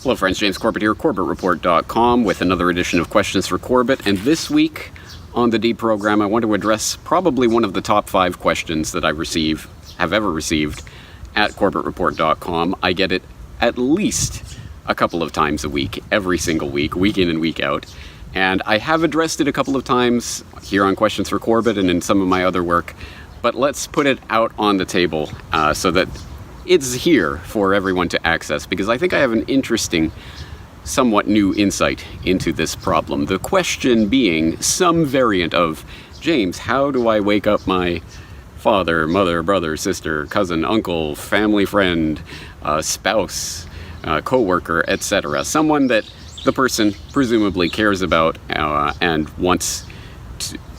Hello friends, James Corbett here, CorbettReport.com with another edition of Questions for Corbett. And this week on the D program, I want to address probably one of the top 5 questions that I have ever received at CorbettReport.com. I get it at least a couple of times a week, every single week, week in and week out. And I have addressed it a couple of times here on Questions for Corbett and in some of my other work. But let's put it out on the table so that it's here for everyone to access, because I think I have an interesting, somewhat new insight into this problem. The question being some variant of, James, how do I wake up my father, mother, brother, sister, cousin, uncle, family friend, spouse, co-worker, etc.? Someone that the person presumably cares about and wants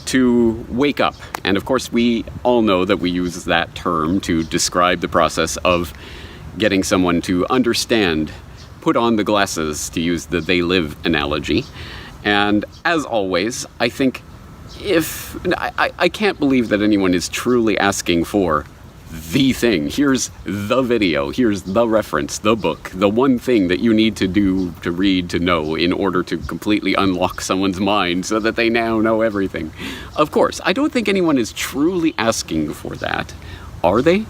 to wake up. And of course, we all know that we use that term to describe the process of getting someone to understand, put on the glasses, to use the they live analogy. And as always, I think I can't believe that anyone is truly asking for the thing. Here's the video, here's the reference, the book, the one thing that you need to do, to read, to know in order to completely unlock someone's mind so that they now know everything. Of course, I don't think anyone is truly asking for that, are they?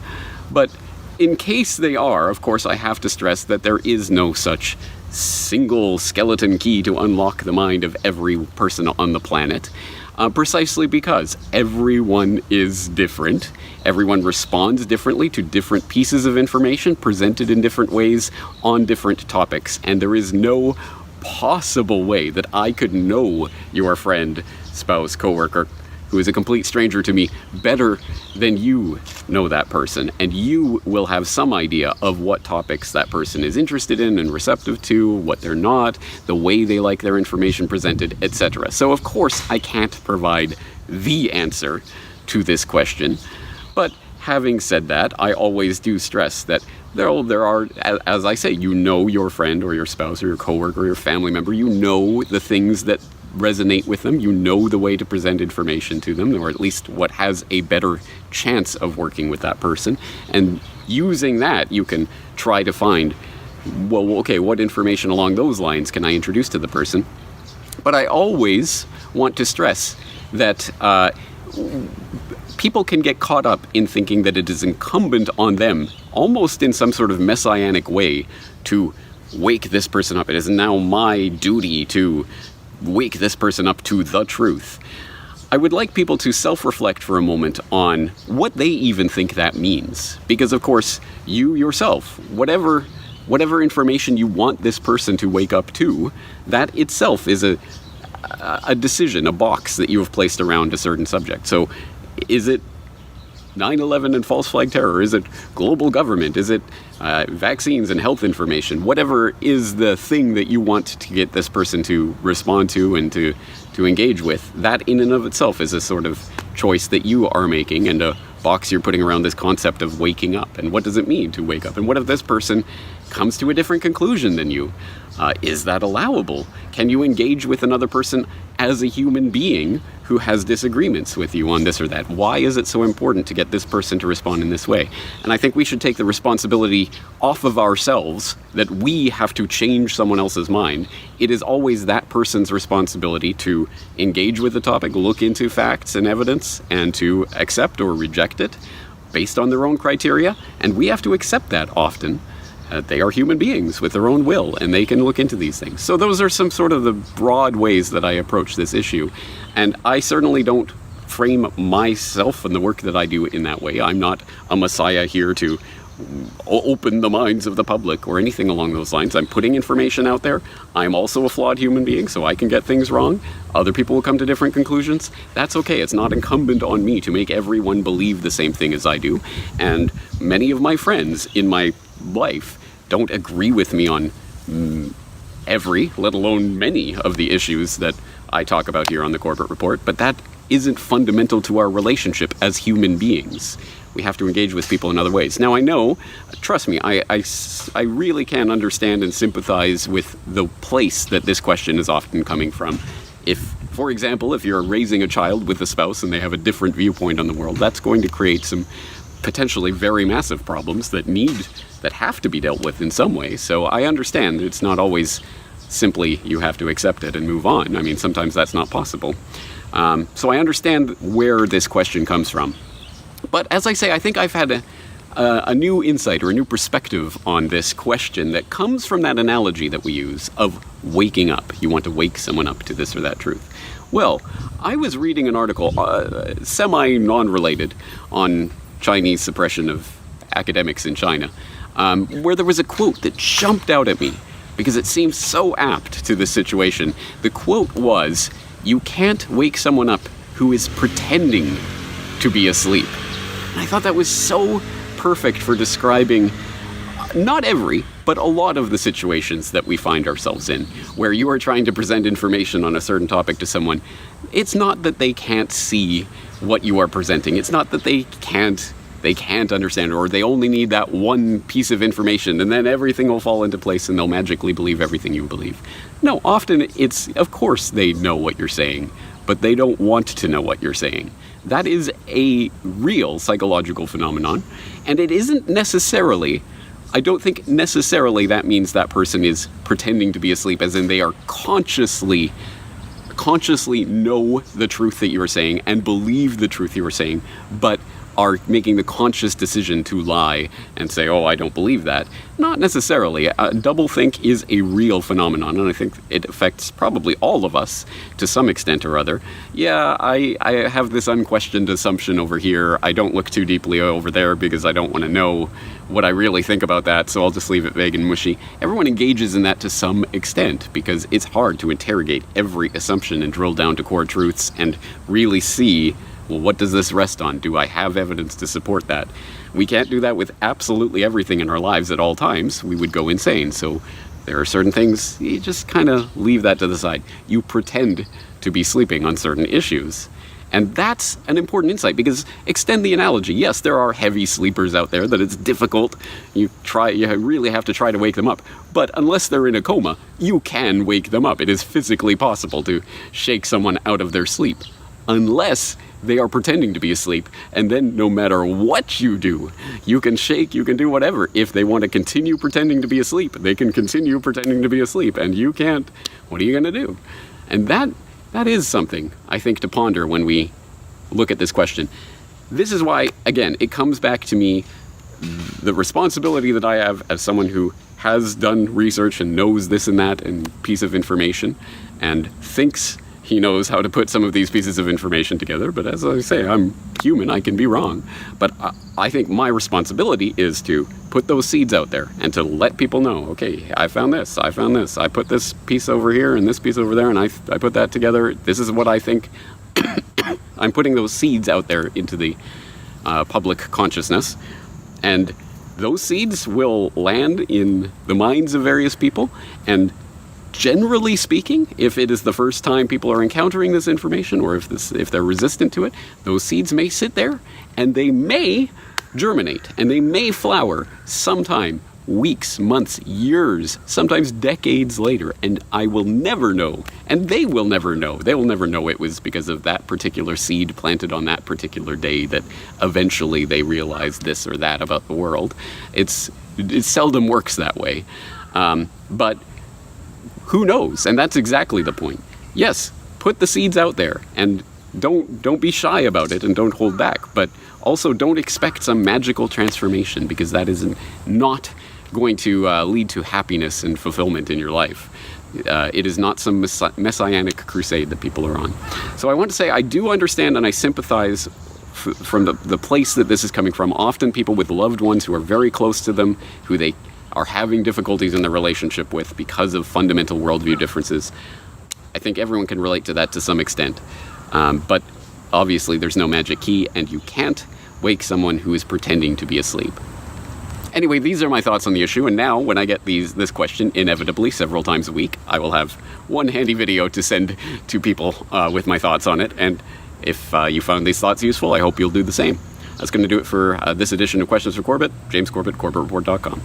But in case they are, of course, I have to stress that there is no such single skeleton key to unlock the mind of every person on the planet. Precisely because everyone is different. Everyone responds differently to different pieces of information presented in different ways on different topics. And there is no possible way that I could know your friend, spouse, coworker, who is a complete stranger to me, better than you know that person. And you will have some idea of what topics that person is interested in and receptive to, what they're not, the way they like their information presented, etc. So of course, I can't provide the answer to this question. But having said that, I always do stress that there are, as I say, you know your friend or your spouse or your coworker or your family member, you know the things that resonate with them, you know the way to present information to them, or at least what has a better chance of working with that person. And using that, you can try to find, well, okay, what information along those lines can I introduce to the person? But I always want to stress that people can get caught up in thinking that it is incumbent on them, almost in some sort of messianic way, to wake this person up. It is now my duty to wake this person up to the truth. I would like people to self-reflect for a moment on what they even think that means. Because of course, you yourself, whatever information you want this person to wake up to, that itself is a decision, a box that you have placed around a certain subject. So is it 9/11 and false flag terror? Is it global government? Is it vaccines and health information? Whatever is the thing that you want to get this person to respond to and to engage with, that in and of itself is a sort of choice that you are making and a box you're putting around this concept of waking up. And what does it mean to wake up? And what if this person comes to a different conclusion than you? Is that allowable? Can you engage with another person as a human being who has disagreements with you on this or that? Why is it so important to get this person to respond in this way? And I think we should take the responsibility off of ourselves that we have to change someone else's mind. It is always that person's responsibility to engage with the topic, look into facts and evidence, and to accept or reject it based on their own criteria. And we have to accept that often. They are human beings with their own will, and they can look into these things. So those are some sort of the broad ways that I approach this issue. And I certainly don't frame myself and the work that I do in that way. I'm not a messiah here to open the minds of the public or anything along those lines. I'm putting information out there. I'm also a flawed human being, so I can get things wrong. Other people will come to different conclusions. That's okay. It's not incumbent on me to make everyone believe the same thing as I do. And many of my friends in my life don't agree with me on every, let alone many, of the issues that I talk about here on the Corbett Report, but that isn't fundamental to our relationship as human beings. We have to engage with people in other ways. Now, I know, trust me, I really can understand and sympathize with the place that this question is often coming from. If, for example, if you're raising a child with a spouse and they have a different viewpoint on the world, that's going to create some potentially very massive problems that have to be dealt with in some way. So I understand that it's not always simply you have to accept it and move on. I mean, sometimes that's not possible. So I understand where this question comes from. But as I say, I think I've had a new insight or a new perspective on this question that comes from that analogy that we use of waking up. You want to wake someone up to this or that truth. Well, I was reading an article, semi-non-related, on Chinese suppression of academics in China, where there was a quote that jumped out at me because it seems so apt to this situation. The quote was, "You can't wake someone up who is pretending to be asleep." And I thought that was so perfect for describing not every, but a lot of the situations that we find ourselves in, where you are trying to present information on a certain topic to someone. It's not that they can't see what you are presenting. It's not that they can't understand, or they only need that one piece of information and then everything will fall into place and they'll magically believe everything you believe. No, often it's, of course they know what you're saying, but they don't want to know what you're saying. That is a real psychological phenomenon, and it isn't necessarily, I don't think necessarily that means that person is pretending to be asleep, as in they are consciously know the truth that you are saying and believe the truth you are saying, but are making the conscious decision to lie and say, oh, I don't believe that. Not necessarily. Doublethink is a real phenomenon, and I think it affects probably all of us to some extent or other. Yeah, I have this unquestioned assumption over here. I don't look too deeply over there because I don't want to know what I really think about that, so I'll just leave it vague and mushy. Everyone engages in that to some extent because it's hard to interrogate every assumption and drill down to core truths and really see, well, what does this rest on? Do I have evidence to support that? We can't do that with absolutely everything in our lives at all times. We would go insane. So there are certain things, you just kind of leave that to the side. You pretend to be sleeping on certain issues. And that's an important insight, because extend the analogy. Yes, there are heavy sleepers out there that it's difficult. You really have to try to wake them up. But unless they're in a coma, you can wake them up. It is physically possible to shake someone out of their sleep. Unless they are pretending to be asleep, and then no matter what you do, you can shake, you can do whatever. If they want to continue pretending to be asleep, they can continue pretending to be asleep, and you can't. What are you going to do? And that is something, I think, to ponder when we look at this question. This is why, again, it comes back to me, the responsibility that I have as someone who has done research and knows this and that and piece of information and thinks he knows how to put some of these pieces of information together. But as I say, I'm human, I can be wrong. But I think my responsibility is to put those seeds out there and to let people know, okay, I found this, I put this piece over here and this piece over there, and I put that together. This is what I think. I'm putting those seeds out there into the public consciousness. And those seeds will land in the minds of various people, and generally speaking, if it is the first time people are encountering this information, or if they're resistant to it, those seeds may sit there and they may germinate and they may flower sometime weeks, months, years, sometimes decades later, and I will never know, and they will never know. They will never know it was because of that particular seed planted on that particular day that eventually they realized this or that about the world. It seldom works that way, but who knows? And that's exactly the point. Yes, put the seeds out there and don't be shy about it and don't hold back, but also don't expect some magical transformation, because that is not going to lead to happiness and fulfillment in your life. It is not some messianic crusade that people are on. So I want to say I do understand and I sympathize from the place that this is coming from. Often people with loved ones who are very close to them, who they are having difficulties in their relationship with because of fundamental worldview differences. I think everyone can relate to that to some extent. But obviously there's no magic key, and you can't wake someone who is pretending to be asleep. Anyway, these are my thoughts on the issue, and now when I get this question inevitably several times a week, I will have one handy video to send to people with my thoughts on it, and if you found these thoughts useful, I hope you'll do the same. That's going to do it for this edition of Questions for Corbett. James Corbett, CorbettReport.com.